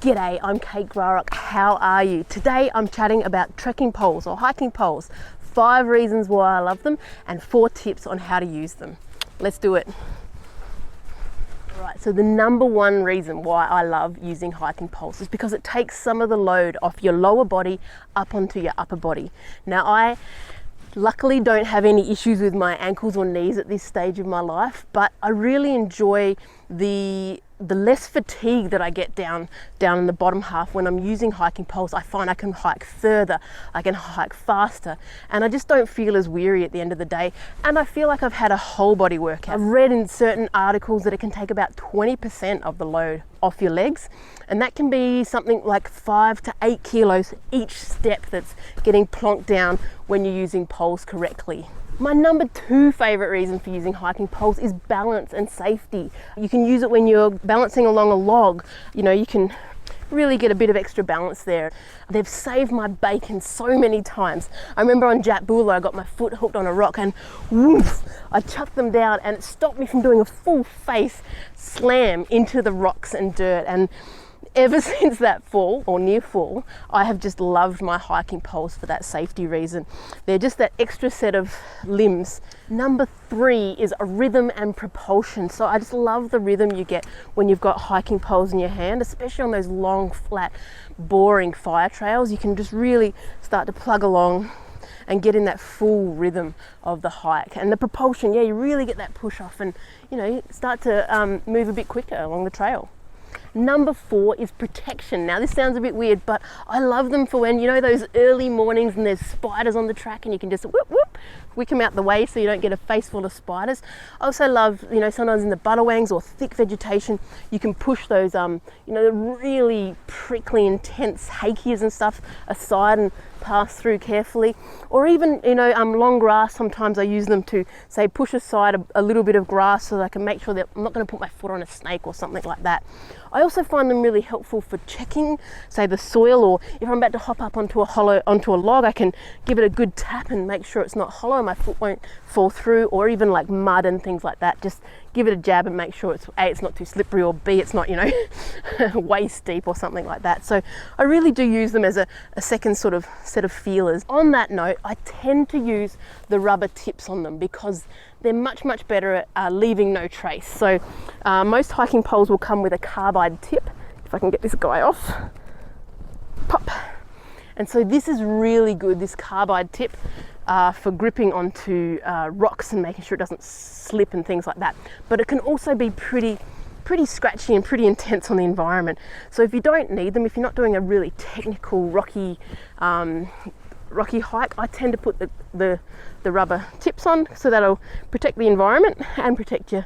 G'day, I'm Kate Grarock. How are you? Today I'm chatting about trekking poles or hiking poles. 5 reasons why I love them and 4 tips on how to use them. Let's do it. Right, so the number 1 reason why I love using hiking poles is because it takes some of the load off your lower body up onto your upper body. Now I luckily don't have any issues with my ankles or knees at this stage of my life, but I really enjoy the less fatigue that I get down in the bottom half when I'm using hiking poles. I find I can hike further, I can hike faster, and I just don't feel as weary at the end of the day, and I feel like I've had a whole body workout. I've read in certain articles that it can take about 20% of the load off your legs, and that can be something like 5 to 8 kilos each step that's getting plonked down when you're using poles correctly. My number 2 favorite reason for using hiking poles is balance and safety. You can use it when you're balancing along a log. You know, you can really get a bit of extra balance there. They've saved my bacon so many times. I remember on Jatbula, I got my foot hooked on a rock and woof, I chucked them down and it stopped me from doing a full face slam into the rocks and dirt. And ever since that fall, or near fall, I have just loved my hiking poles for that safety reason. They're just that extra set of limbs. Number 3 is a rhythm and propulsion. So I just love the rhythm you get when you've got hiking poles in your hand, especially on those long, flat, boring fire trails. You can just really start to plug along and get in that full rhythm of the hike. And the propulsion, yeah, you really get that push off and, you know, start to move a bit quicker along the trail. Number 4 is protection. Now this sounds a bit weird, but I love them for when, you know, those early mornings and there's spiders on the track and you can just whoop whoop, wick them out the way so you don't get a face full of spiders. I also love, you know, sometimes in the butterwangs or thick vegetation, you can push those, you know, the really prickly, intense hakias and stuff aside and pass through carefully. Or even, you know, long grass, sometimes I use them to, say, push aside a little bit of grass so that I can make sure that I'm not going to put my foot on a snake or something like that. I also find them really helpful for checking, say, the soil, or if I'm about to hop up onto a log, I can give it a good tap and make sure it's not hollow, my foot won't fall through, or even like mud and things like that. Just give it a jab and make sure it's A, it's not too slippery, or B, it's not, you know, waist deep or something like that. So I really do use them as a second sort of set of feelers. On that note, I tend to use the rubber tips on them because they're much better at leaving no trace. So most hiking poles will come with a carbide tip. If I can get this guy off, pop. And so this is really good, this carbide tip, for gripping onto rocks and making sure it doesn't slip and things like that. But it can also be pretty scratchy and pretty intense on the environment. So if you don't need them, if you're not doing a really technical rocky hike, I tend to put the rubber tips on, so that'll protect the environment and protect your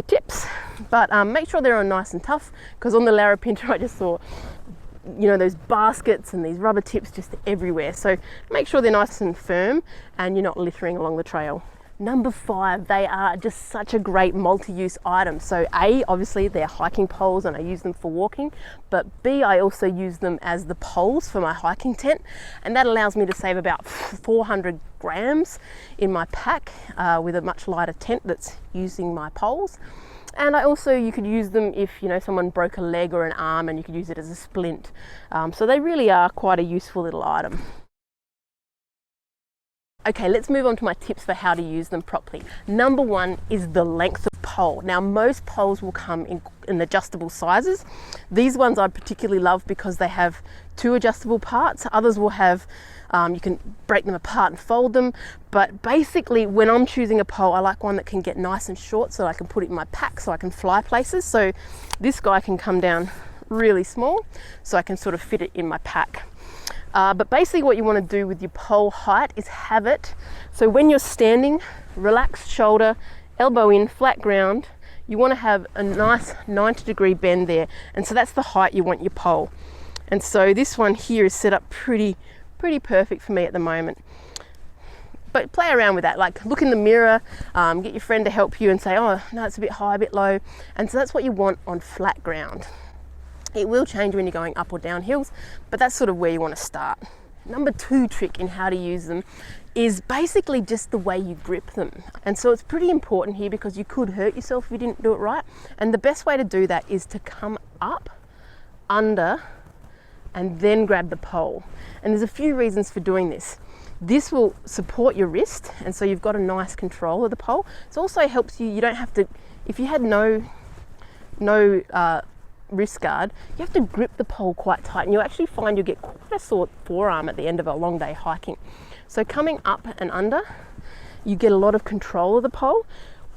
tips. But make sure they're on nice and tough, because on the Larapinta I just saw, you know, those baskets and these rubber tips just everywhere. So make sure they're nice and firm and you're not littering along the trail. Number 5, they are just such a great multi-use item. So A, obviously they're hiking poles and I use them for walking, but B, I also use them as the poles for my hiking tent, and that allows me to save about 400 grams in my pack with a much lighter tent that's using my poles. And you could use them if, you know, someone broke a leg or an arm, and you could use it as a splint. So they really are quite a useful little item. Okay, let's move on to my tips for how to use them properly. Number 1 is the length of pole. Now most poles will come in adjustable sizes. These ones I particularly love because they have 2 adjustable parts. Others will have, you can break them apart and fold them. But basically when I'm choosing a pole, I like one that can get nice and short so I can put it in my pack so I can fly places. So this guy can come down really small so I can sort of fit it in my pack. But basically what you want to do with your pole height is have it, so when you're standing, relaxed shoulder, elbow in, flat ground, you want to have a nice 90-degree bend there, and so that's the height you want your pole. And so this one here is set up pretty perfect for me at the moment. But play around with that, like look in the mirror, get your friend to help you and say, oh no, it's a bit high, a bit low, and so that's what you want on flat ground. It will change when you're going up or down hills, but that's sort of where you want to start. Number 2 trick in how to use them is basically just the way you grip them. And so it's pretty important here because you could hurt yourself if you didn't do it right. And the best way to do that is to come up under and then grab the pole. And there's a few reasons for doing this. This will support your wrist, and so you've got a nice control of the pole. It also helps you don't have to, if you had no wrist guard, you have to grip the pole quite tight, and you'll actually find you'll get quite a sore forearm at the end of a long day hiking. So coming up and under, you get a lot of control of the pole,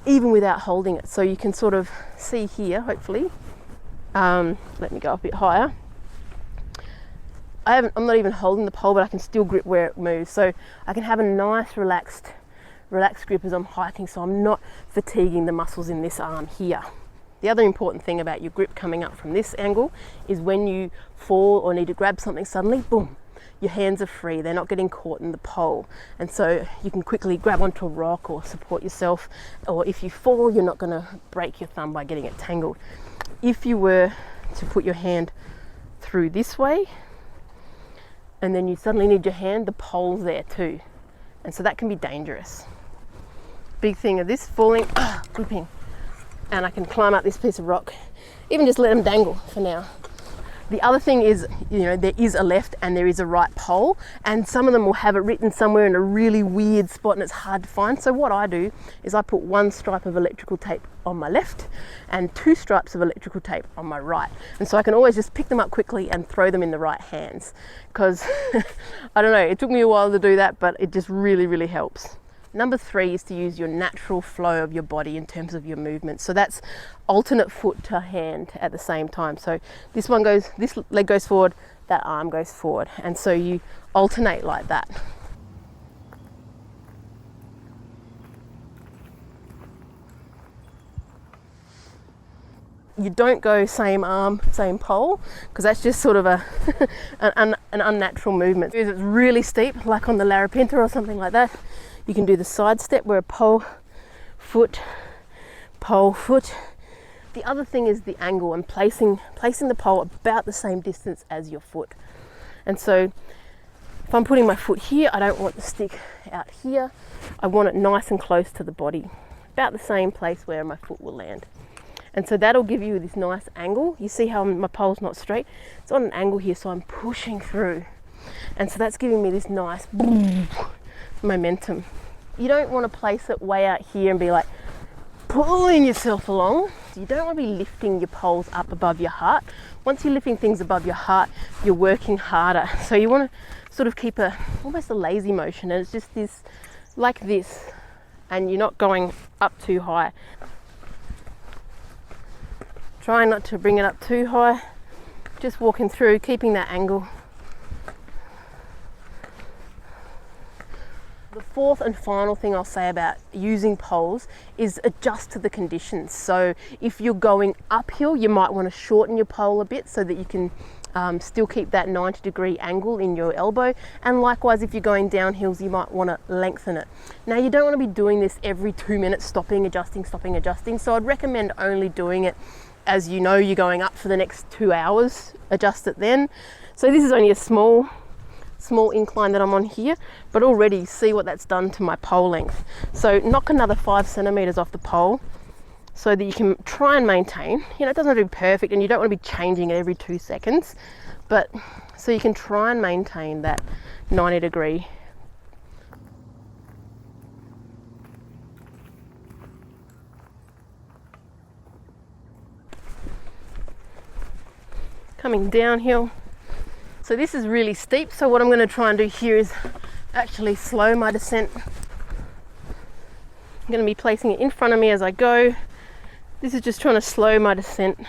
even without holding it. So you can sort of see here, hopefully. Let me go up a bit higher. I'm not even holding the pole, but I can still grip where it moves. So I can have a nice relaxed grip as I'm hiking, so I'm not fatiguing the muscles in this arm here. The other important thing about your grip coming up from this angle is when you fall or need to grab something suddenly, boom, your hands are free. They're not getting caught in the pole. And so you can quickly grab onto a rock or support yourself. Or if you fall, you're not going to break your thumb by getting it tangled. If you were to put your hand through this way, and then you suddenly need your hand, the pole's there too. And so that can be dangerous. Big thing of this, falling, gripping. And I can climb up this piece of rock, even just let them dangle for now. The other thing is, there is a left and there is a right pole, and some of them will have it written somewhere in a really weird spot and it's hard to find. So what I do is I put one stripe of electrical tape on my left and 2 stripes of electrical tape on my right. And so I can always just pick them up quickly and throw them in the right hands. Because, I don't know, it took me a while to do that, but it just really, really helps. Number 3 is to use your natural flow of your body in terms of your movement. So that's alternate foot to hand at the same time. So this leg goes forward, that arm goes forward. And so you alternate like that. You don't go same arm, same pole, because that's just sort of an unnatural movement. If it's really steep, like on the Larapinta or something like that, you can do the side step where a pole, foot. The other thing is the angle and placing the pole about the same distance as your foot. And so if I'm putting my foot here, I don't want the stick out here. I want it nice and close to the body, about the same place where my foot will land. And so that'll give you this nice angle. You see how my pole's not straight? It's on an angle here, so I'm pushing through. And so that's giving me this nice boom, momentum. You don't want to place it way out here and be like pulling yourself along. You don't want to be lifting your poles up above your heart. Once you're lifting things above your heart, you're working harder. So you want to sort of keep almost a lazy motion, and it's just this, like this, and you're not going up too high. Try not to bring it up too high. Just walking through, keeping that angle. The 4th and final thing I'll say about using poles is adjust to the conditions. So if you're going uphill, you might want to shorten your pole a bit so that you can still keep that 90-degree angle in your elbow. And likewise, if you're going downhills, you might want to lengthen it. Now, you don't want to be doing this every 2 minutes, stopping, adjusting. So I'd recommend only doing it as you know you're going up for the next 2 hours, adjust it then. So this is only a small incline that I'm on here, but already see what that's done to my pole length. So knock another 5 centimeters off the pole so that you can try and maintain. It doesn't have to be perfect, and you don't want to be changing it every 2 seconds, but so you can try and maintain that 90-degree. Coming downhill. So this is really steep, so what I'm going to try and do here is actually slow my descent. I'm going to be placing it in front of me as I go. This is just trying to slow my descent.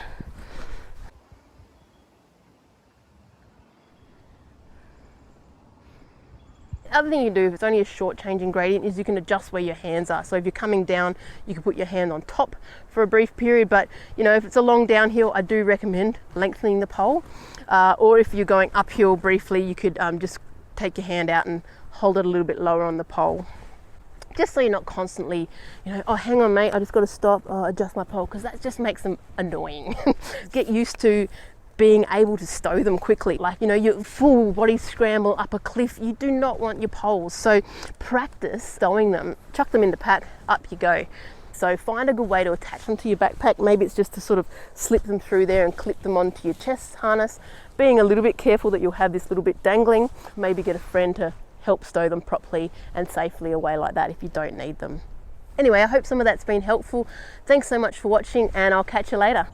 The other thing you do, if it's only a short change in gradient, is you can adjust where your hands are. So if you're coming down, you can put your hand on top for a brief period, but if it's a long downhill, I do recommend lengthening the pole. Or if you're going uphill briefly, you could just take your hand out and hold it a little bit lower on the pole. Just so you're not constantly, oh, hang on mate, I just got to stop, adjust my pole, because that just makes them annoying. Get used to being able to stow them quickly. Like, your full body scramble up a cliff, you do not want your poles. So practice stowing them, chuck them in the pack, up you go. So find a good way to attach them to your backpack. Maybe it's just to sort of slip them through there and clip them onto your chest harness, being a little bit careful that you'll have this little bit dangling. Maybe get a friend to help stow them properly and safely away like that if you don't need them. Anyway, I hope some of that's been helpful. Thanks so much for watching, and I'll catch you later.